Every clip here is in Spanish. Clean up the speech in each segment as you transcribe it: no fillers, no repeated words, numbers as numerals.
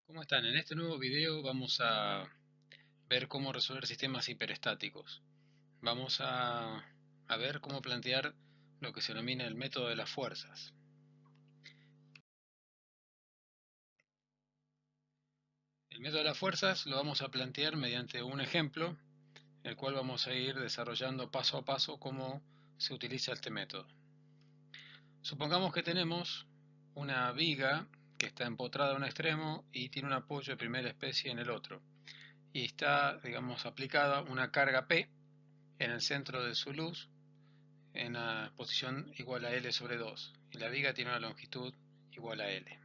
¿Cómo están? En este nuevo video vamos a ver cómo resolver sistemas hiperestáticos. Vamos a ver cómo plantear lo que se denomina el método de las fuerzas. El método de las fuerzas lo vamos a plantear mediante un ejemplo, el cual vamos a ir desarrollando paso a paso cómo se utiliza este método. Supongamos que tenemos una viga que está empotrada a un extremo y tiene un apoyo de primera especie en el otro. Y está, digamos, aplicada una carga P en el centro de su luz en una posición igual a L sobre 2 y la viga tiene una longitud igual a L.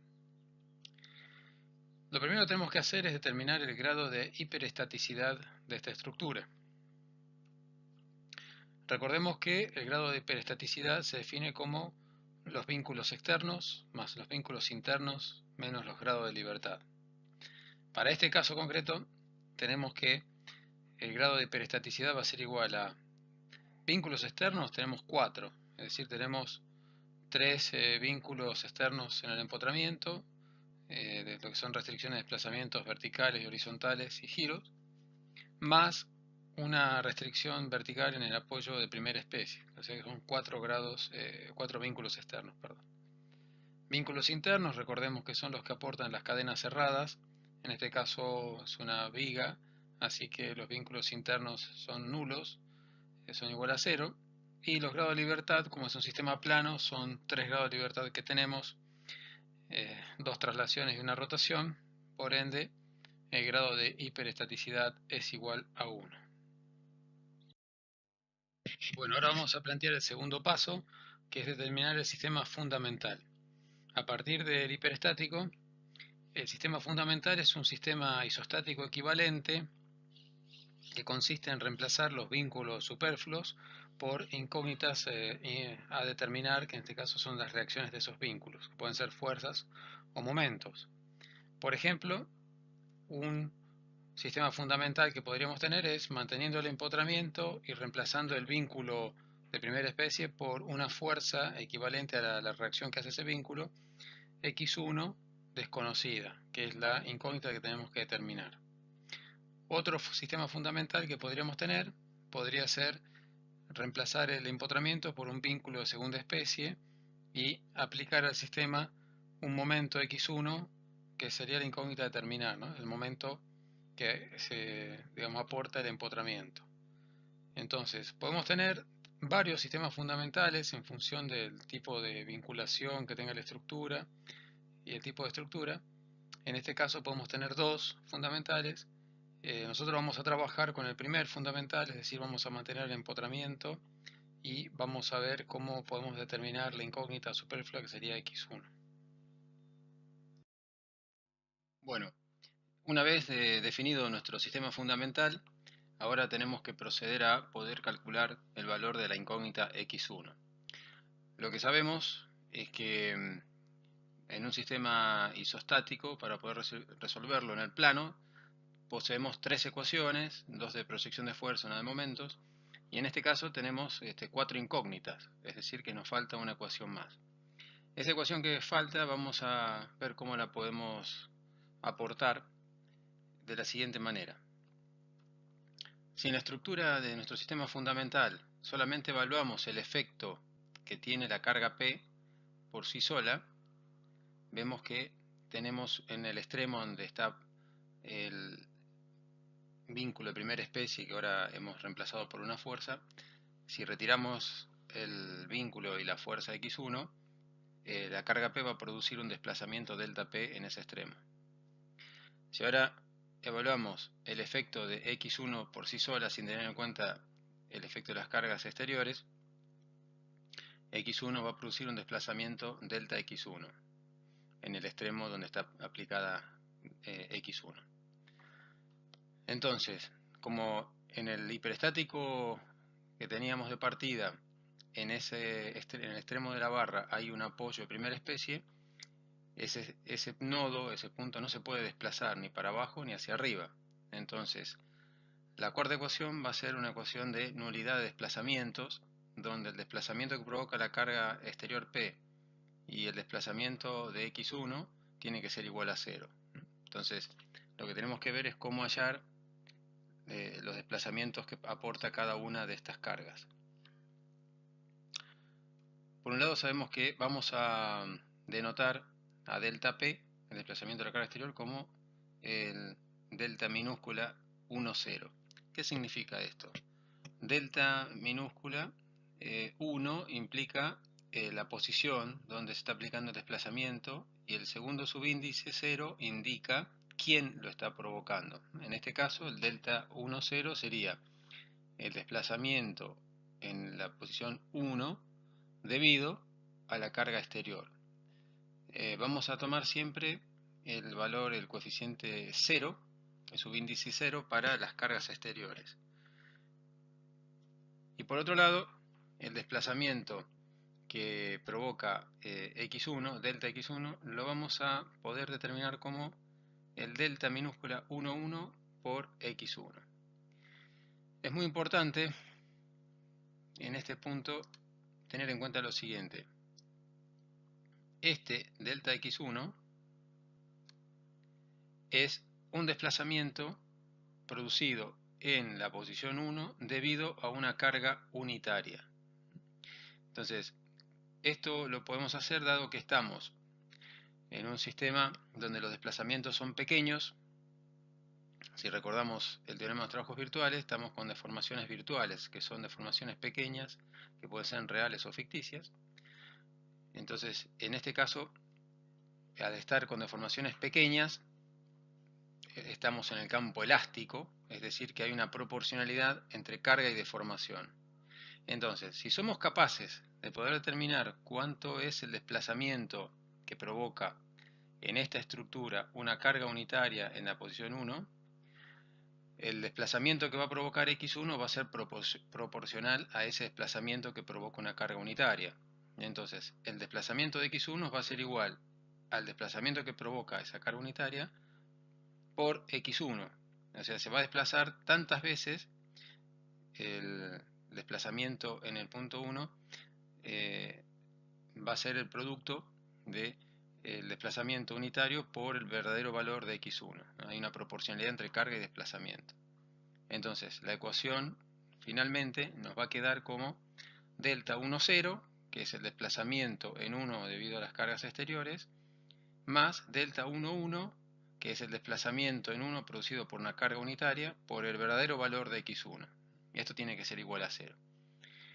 Lo primero que tenemos que hacer es determinar el grado de hiperestaticidad de esta estructura. Recordemos que el grado de hiperestaticidad se define como los vínculos externos más los vínculos internos menos los grados de libertad. Para este caso concreto tenemos que el grado de hiperestaticidad va a ser igual a vínculos externos, tenemos 4, es decir, tenemos 3 vínculos externos en el empotramiento, de lo que son restricciones de desplazamientos verticales y horizontales y giros, más una restricción vertical en el apoyo de primera especie, o sea que son 4 vínculos externos. Vínculos internos, recordemos que son los que aportan las cadenas cerradas, en este caso es una viga, así que los vínculos internos son nulos, son igual a 0, y los grados de libertad, como es un sistema plano, son 3 grados de libertad que tenemos, 2 traslaciones y una rotación, por ende el grado de hiperestaticidad es igual a 1. Bueno, ahora vamos a plantear el segundo paso, que es determinar el sistema fundamental. A partir del hiperestático, el sistema fundamental es un sistema isostático equivalente que consiste en reemplazar los vínculos superfluos por incógnitas a determinar, que en este caso son las reacciones de esos vínculos, que pueden ser fuerzas o momentos. Por ejemplo, un sistema fundamental que podríamos tener es manteniendo el empotramiento y reemplazando el vínculo de primera especie por una fuerza equivalente a la reacción que hace ese vínculo, x1 desconocida, que es la incógnita que tenemos que determinar. Otro sistema fundamental que podríamos tener podría ser reemplazar el empotramiento por un vínculo de segunda especie y aplicar al sistema un momento x1 que sería la incógnita a determinar, ¿no? El momento que se, digamos, aporta el empotramiento. Entonces, podemos tener varios sistemas fundamentales en función del tipo de vinculación que tenga la estructura y el tipo de estructura. En este caso podemos tener dos fundamentales. Nosotros vamos a trabajar con el primer fundamental, es decir, vamos a mantener el empotramiento y vamos a ver cómo podemos determinar la incógnita superflua que sería x1. Bueno, una vez definido nuestro sistema fundamental, ahora tenemos que proceder a poder calcular el valor de la incógnita x1. Lo que sabemos es que en un sistema isostático, para poder resolverlo en el plano, poseemos 3 ecuaciones, 2 de proyección de fuerza, una de momentos, y en este caso tenemos 4 incógnitas, es decir que nos falta una ecuación más. Esa ecuación que falta vamos a ver cómo la podemos aportar de la siguiente manera. Si en la estructura de nuestro sistema fundamental solamente evaluamos el efecto que tiene la carga P por sí sola, vemos que tenemos en el extremo donde está el vínculo de primera especie que ahora hemos reemplazado por una fuerza, si retiramos el vínculo y la fuerza x1, la carga P va a producir un desplazamiento delta P en ese extremo. Si ahora evaluamos el efecto de x1 por sí sola sin tener en cuenta el efecto de las cargas exteriores, x1 va a producir un desplazamiento delta x1 en el extremo donde está aplicada x1. Entonces, como en el hiperestático que teníamos de partida, en el extremo de la barra hay un apoyo de primera especie, ese nodo, ese punto no se puede desplazar ni para abajo ni hacia arriba. Entonces, la cuarta ecuación va a ser una ecuación de nulidad de desplazamientos, donde el desplazamiento que provoca la carga exterior P y el desplazamiento de x1 tiene que ser igual a 0. Entonces, lo que tenemos que ver es cómo hallar los desplazamientos que aporta cada una de estas cargas. Por un lado sabemos que vamos a denotar a delta P, el desplazamiento de la carga exterior, como el delta minúscula 1, 0. ¿Qué significa esto? Delta minúscula 1 implica la posición donde se está aplicando el desplazamiento, y el segundo subíndice 0 indica quién lo está provocando. En este caso, el delta 1, 0 sería el desplazamiento en la posición 1 debido a la carga exterior. Vamos a tomar siempre el valor, el coeficiente 0, el subíndice 0 para las cargas exteriores. Y por otro lado, el desplazamiento que provoca x1, delta x1, lo vamos a poder determinar como el delta minúscula 1, 1 por x1. Es muy importante en este punto tener en cuenta lo siguiente. Este delta x1 es un desplazamiento producido en la posición 1 debido a una carga unitaria. Entonces, esto lo podemos hacer dado que estamos en un sistema donde los desplazamientos son pequeños. Si recordamos el teorema de los trabajos virtuales, estamos con deformaciones virtuales, que son deformaciones pequeñas, que pueden ser reales o ficticias. Entonces, en este caso, al estar con deformaciones pequeñas, estamos en el campo elástico, es decir, que hay una proporcionalidad entre carga y deformación. Entonces, si somos capaces de poder determinar cuánto es el desplazamiento que provoca en esta estructura una carga unitaria en la posición 1, el desplazamiento que va a provocar x1 va a ser proporcional a ese desplazamiento que provoca una carga unitaria. Entonces, el desplazamiento de x1 va a ser igual al desplazamiento que provoca esa carga unitaria por x1. O sea, se va a desplazar tantas veces el desplazamiento en el punto 1, va a ser el producto del desplazamiento unitario por el verdadero valor de x1. Hay una proporcionalidad entre carga y desplazamiento. Entonces, la ecuación finalmente nos va a quedar como delta 1, 0, que es el desplazamiento en 1 debido a las cargas exteriores, más delta 1, 1, que es el desplazamiento en 1 producido por una carga unitaria por el verdadero valor de x1. Y esto tiene que ser igual a 0.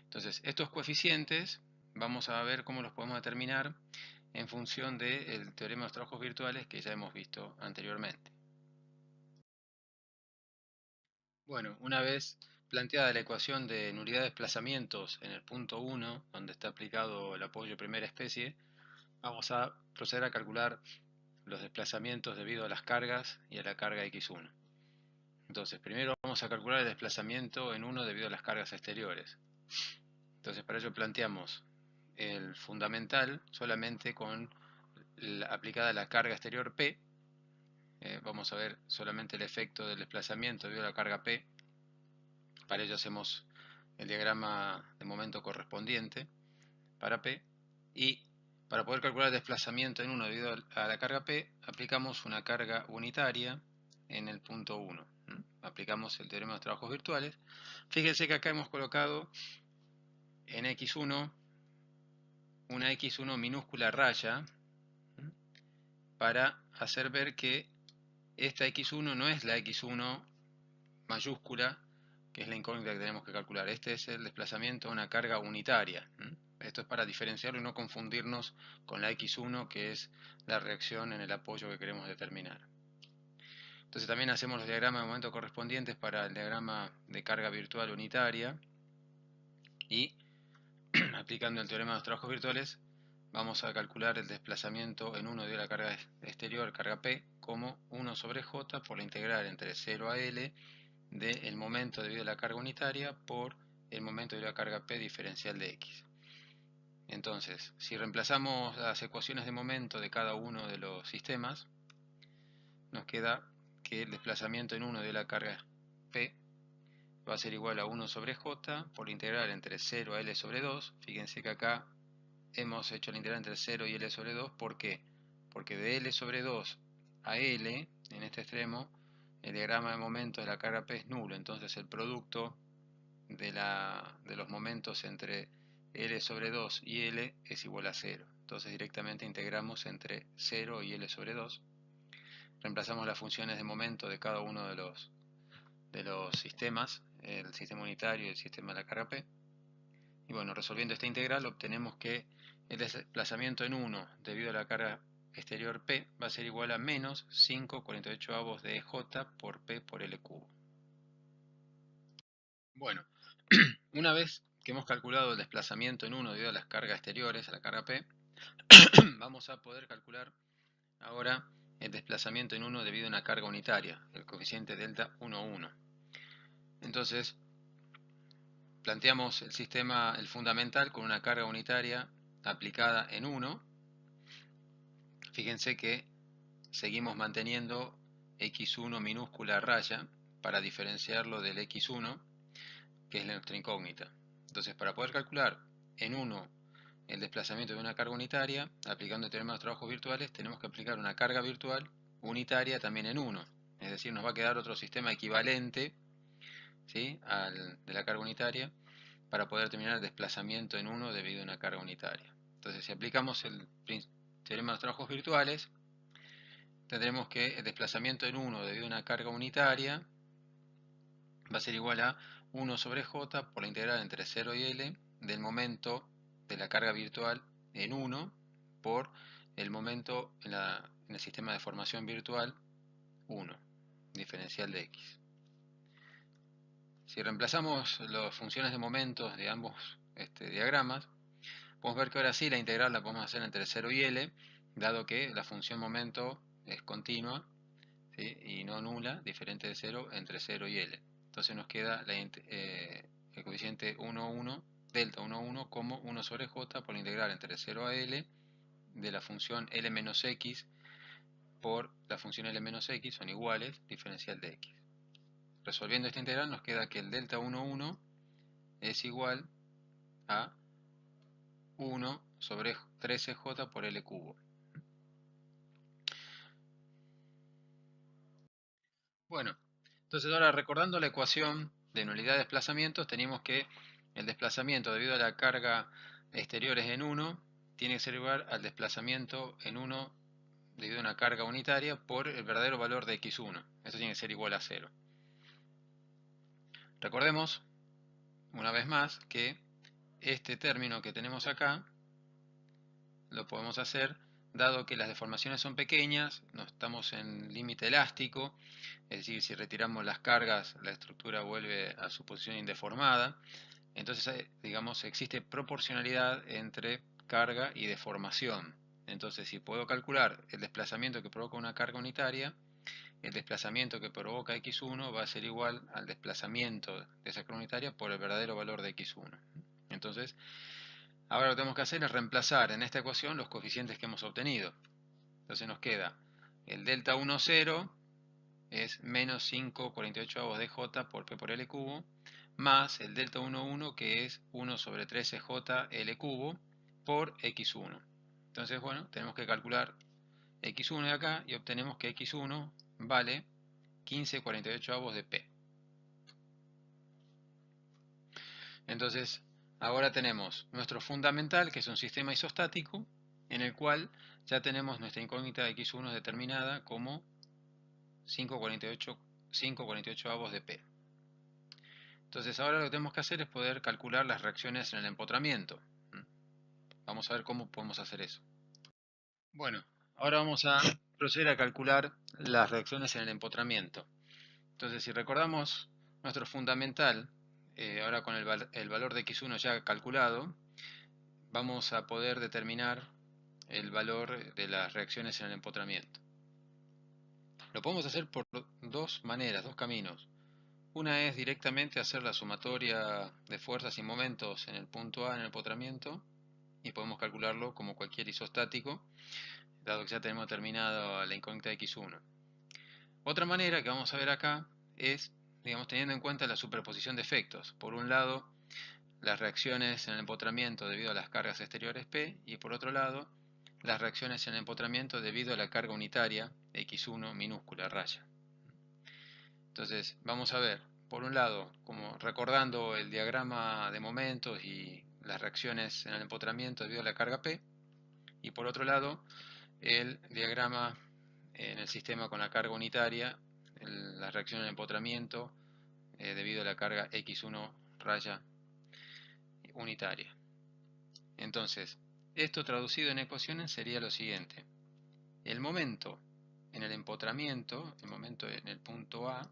Entonces, estos coeficientes vamos a ver cómo los podemos determinar en función del teorema de los trabajos virtuales que ya hemos visto anteriormente. Bueno, una vez planteada la ecuación de nulidad de desplazamientos en el punto 1, donde está aplicado el apoyo de primera especie, vamos a proceder a calcular los desplazamientos debido a las cargas y a la carga x1. Entonces, primero vamos a calcular el desplazamiento en 1 debido a las cargas exteriores. Entonces, para ello planteamos el fundamental solamente con aplicada la carga exterior P. Vamos a ver solamente el efecto del desplazamiento debido a la carga P. Para ello hacemos el diagrama de momento correspondiente para P, y para poder calcular el desplazamiento en 1 debido a la carga P, aplicamos una carga unitaria en el punto 1. Aplicamos el teorema de los trabajos virtuales. Fíjense que acá hemos colocado en x1 una x1 minúscula raya para hacer ver que esta x1 no es la x1 mayúscula, que es la incógnita que tenemos que calcular. Este es el desplazamiento de una carga unitaria. Esto es para diferenciarlo y no confundirnos con la x1, que es la reacción en el apoyo que queremos determinar. Entonces también hacemos los diagramas de momento correspondientes para el diagrama de carga virtual unitaria, y aplicando el teorema de los trabajos virtuales vamos a calcular el desplazamiento en 1 de la carga exterior, carga P, como 1 sobre J por la integral entre 0 a L del momento debido a la carga unitaria por el momento debido a la carga P diferencial de X. Entonces, si reemplazamos las ecuaciones de momento de cada uno de los sistemas, nos queda que el desplazamiento en 1 de la carga P va a ser igual a 1 sobre J por la integral entre 0 a L sobre 2. Fíjense que acá hemos hecho la integral entre 0 y L sobre 2. ¿Por qué? Porque de L sobre 2 a L este extremo el diagrama de momentos de la carga P es nulo, entonces el producto de los momentos entre L sobre 2 y L es igual a 0. Entonces directamente integramos entre 0 y L sobre 2. Reemplazamos las funciones de momento de cada uno de los sistemas, el sistema unitario y el sistema de la carga P. Y bueno, resolviendo esta integral obtenemos que el desplazamiento en 1 debido a la carga exterior P va a ser igual a menos 5/48 de J por P por L cubo. Bueno, una vez que hemos calculado el desplazamiento en 1 debido a las cargas exteriores, a la carga P, vamos a poder calcular ahora el desplazamiento en 1 debido a una carga unitaria, el coeficiente delta 1,1. Entonces, planteamos el sistema, el fundamental, con una carga unitaria aplicada en 1. Fíjense que seguimos manteniendo x1 minúscula raya para diferenciarlo del x1, que es nuestra incógnita. Entonces, para poder calcular en 1 el desplazamiento de una carga unitaria, aplicando el teorema de los trabajos virtuales, tenemos que aplicar una carga virtual unitaria también en 1. Es decir, nos va a quedar otro sistema equivalente, ¿sí?, de la carga unitaria, para poder determinar el desplazamiento en 1 debido a una carga unitaria. Entonces, si aplicamos el teorema de los trabajos virtuales, tendremos que el desplazamiento en 1 debido a una carga unitaria va a ser igual a 1 sobre j por la integral entre 0 y L del momento de la carga virtual en 1 por el momento en el sistema de formación virtual 1, diferencial de x. Si reemplazamos las funciones de momentos de ambos diagramas, podemos ver que ahora sí la integral la podemos hacer entre 0 y L, dado que la función momento es continua, ¿sí?, y no nula, diferente de 0 entre 0 y L. Entonces nos queda el coeficiente 1,1, delta 1,1 como 1 sobre j por la integral entre 0 a L de la función L menos x por la función L menos x son iguales, diferencial de x. Resolviendo esta integral nos queda que el delta 1,1 es igual a 1 sobre 13j por L cubo. Bueno, entonces ahora recordando la ecuación de nulidad de desplazamientos, tenemos que el desplazamiento debido a la carga exterior es en 1, tiene que ser igual al desplazamiento en 1 debido a una carga unitaria por el verdadero valor de x1. Esto tiene que ser igual a 0. Recordemos, una vez más, que este término que tenemos acá lo podemos hacer dado que las deformaciones son pequeñas, no estamos en límite elástico, es decir, si retiramos las cargas la estructura vuelve a su posición indeformada. Entonces, digamos, existe proporcionalidad entre carga y deformación. Entonces, si puedo calcular el desplazamiento que provoca una carga unitaria, el desplazamiento que provoca x1 va a ser igual al desplazamiento de esa carga unitaria por el verdadero valor de x1. Entonces, ahora lo que tenemos que hacer es reemplazar en esta ecuación los coeficientes que hemos obtenido. Entonces nos queda el delta 1, 0 es menos 5/48 de j por p por l cubo, más el delta 1, 1 que es 1 sobre 13j l cubo por x1. Entonces, bueno, tenemos que calcular x1 de acá y obtenemos que x1 vale 15/48 de p. Entonces, ahora tenemos nuestro fundamental, que es un sistema isostático, en el cual ya tenemos nuestra incógnita de x1 determinada como 5/48 de p. Entonces ahora lo que tenemos que hacer es poder calcular las reacciones en el empotramiento. Vamos a ver cómo podemos hacer eso. Bueno, ahora vamos a proceder a calcular las reacciones en el empotramiento. Entonces, si recordamos nuestro fundamental, ahora con el valor de x1 ya calculado, vamos a poder determinar el valor de las reacciones en el empotramiento. Lo podemos hacer por dos maneras, dos caminos. Una es directamente hacer la sumatoria de fuerzas y momentos en el punto A en el empotramiento y podemos calcularlo como cualquier isostático, dado que ya tenemos determinado la incógnita de x1. Otra manera que vamos a ver acá es, digamos, teniendo en cuenta la superposición de efectos. Por un lado, las reacciones en el empotramiento debido a las cargas exteriores P y por otro lado, las reacciones en el empotramiento debido a la carga unitaria X1 minúscula raya. Entonces vamos a ver, por un lado, como recordando el diagrama de momentos y las reacciones en el empotramiento debido a la carga P, y por otro lado el diagrama en el sistema con la carga unitaria, la reacción en el empotramiento debido a la carga X1 raya unitaria. Entonces, esto traducido en ecuaciones sería lo siguiente: el momento en el empotramiento, el momento en el punto A,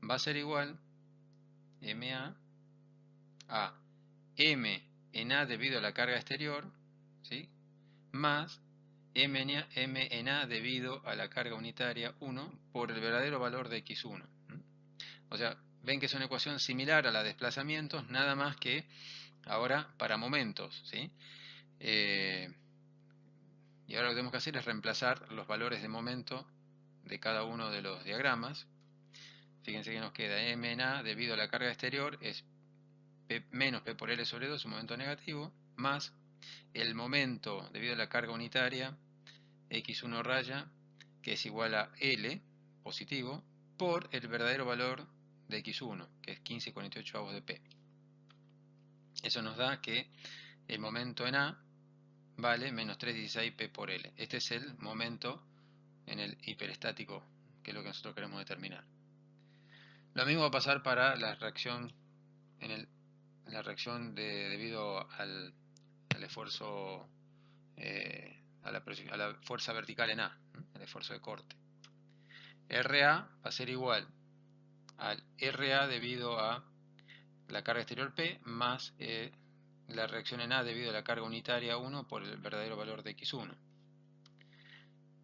va a ser igual MA a M en A debido a la carga exterior, ¿sí?, más M en A debido a la carga unitaria 1 por el verdadero valor de X1. O sea, ven que es una ecuación similar a la de desplazamientos, nada más que ahora para momentos, ¿sí? Y ahora lo que tenemos que hacer es reemplazar los valores de momento de cada uno de los diagramas. Fíjense que nos queda M en A debido a la carga exterior es P menos P por L sobre 2, un momento negativo, más el momento debido a la carga unitaria X1 raya, que es igual a L positivo, por el verdadero valor de X1, que es 15,48 avos de P. Eso nos da que el momento en A vale menos 3,16 P por L. Este es el momento en el hiperestático, que es lo que nosotros queremos determinar. Lo mismo va a pasar para la reacción debido al esfuerzo, a la fuerza vertical en A, el esfuerzo de corte. RA va a ser igual al RA debido a la carga exterior P más la reacción en A debido a la carga unitaria 1 por el verdadero valor de X1.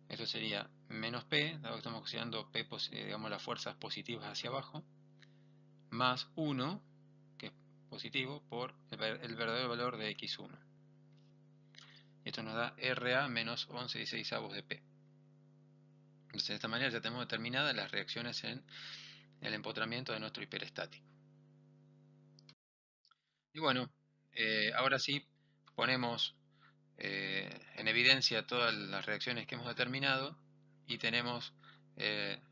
Esto sería menos P, dado que estamos considerando P, digamos, las fuerzas positivas hacia abajo, más 1, que es positivo, por el verdadero valor de X1. Esto nos da RA menos 11,16 avos de P. Entonces, de esta manera ya tenemos determinadas las reacciones en el empotramiento de nuestro hiperestático. Y bueno, ahora sí ponemos en evidencia todas las reacciones que hemos determinado y tenemos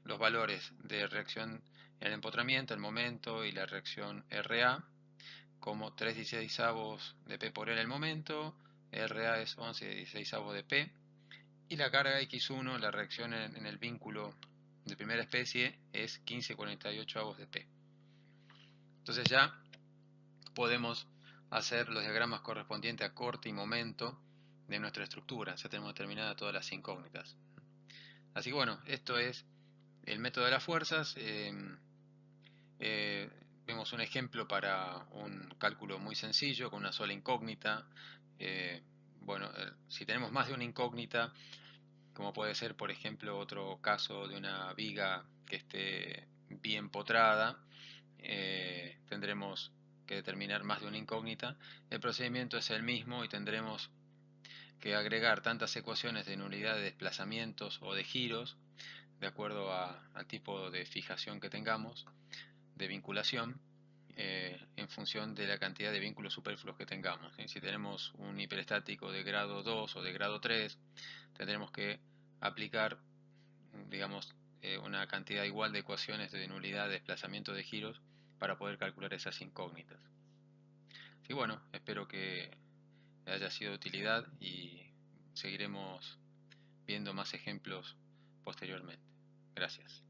los valores de reacción en el empotramiento, el momento y la reacción RA como 3,16 de P por L el momento, RA es 11,16 de P y la carga X1, la reacción en el vínculo de primera especie, es 15,48 de P. Entonces ya podemos hacer los diagramas correspondientes a corte y momento de nuestra estructura. Ya tenemos determinadas todas las incógnitas. Así que bueno, esto es el método de las fuerzas. Vemos un ejemplo para un cálculo muy sencillo con una sola incógnita. Bueno, si tenemos más de una incógnita, como puede ser por ejemplo otro caso de una viga que esté bien potrada, tendremos que determinar más de una incógnita. El procedimiento es el mismo y tendremos que agregar tantas ecuaciones de nulidad de desplazamientos o de giros de acuerdo al tipo de fijación que tengamos, de vinculación, en función de la cantidad de vínculos superfluos que tengamos. Si tenemos un hiperestático de grado 2 o de grado 3, tendremos que aplicar, digamos, una cantidad igual de ecuaciones de nulidad de desplazamiento de giros para poder calcular esas incógnitas. Y bueno, espero que haya sido de utilidad y seguiremos viendo más ejemplos posteriormente. Gracias.